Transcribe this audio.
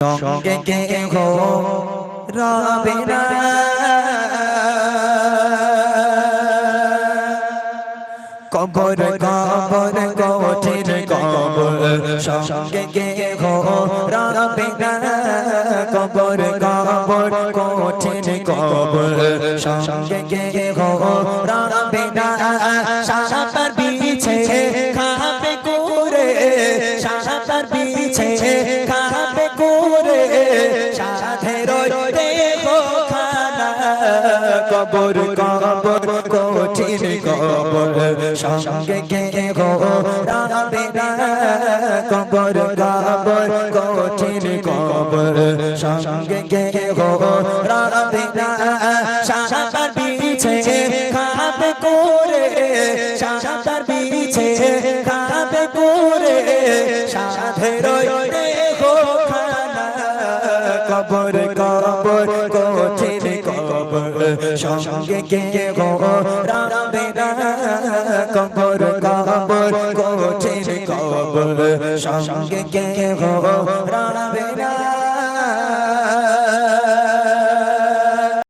সঙ্গে কেহ রবে না, কবর কবর কঠিন কবর সঙ্গে কেহ রবে না, কবর কবর কঠিন কবর সঙ্গে কেহ রবে না। সাপার বিছে খাবে করে, সাপার বিছে খাবে করে, সাধের দেহ খানা, কবর কবর কঠিন কবর সঙ্গে কেহ রবে না, কবর কবর কঠিন কবর সঙ্গে কেহ রবে না। সাপার বিছে খাবে করে, সাপার বিছে খাবে করে, সাধের দেহ খানা, কবর কবর কঠিন কবর সঙ্গে কেহ রবে না, কবর কবর কঠিন কবর সঙ্গে কেহ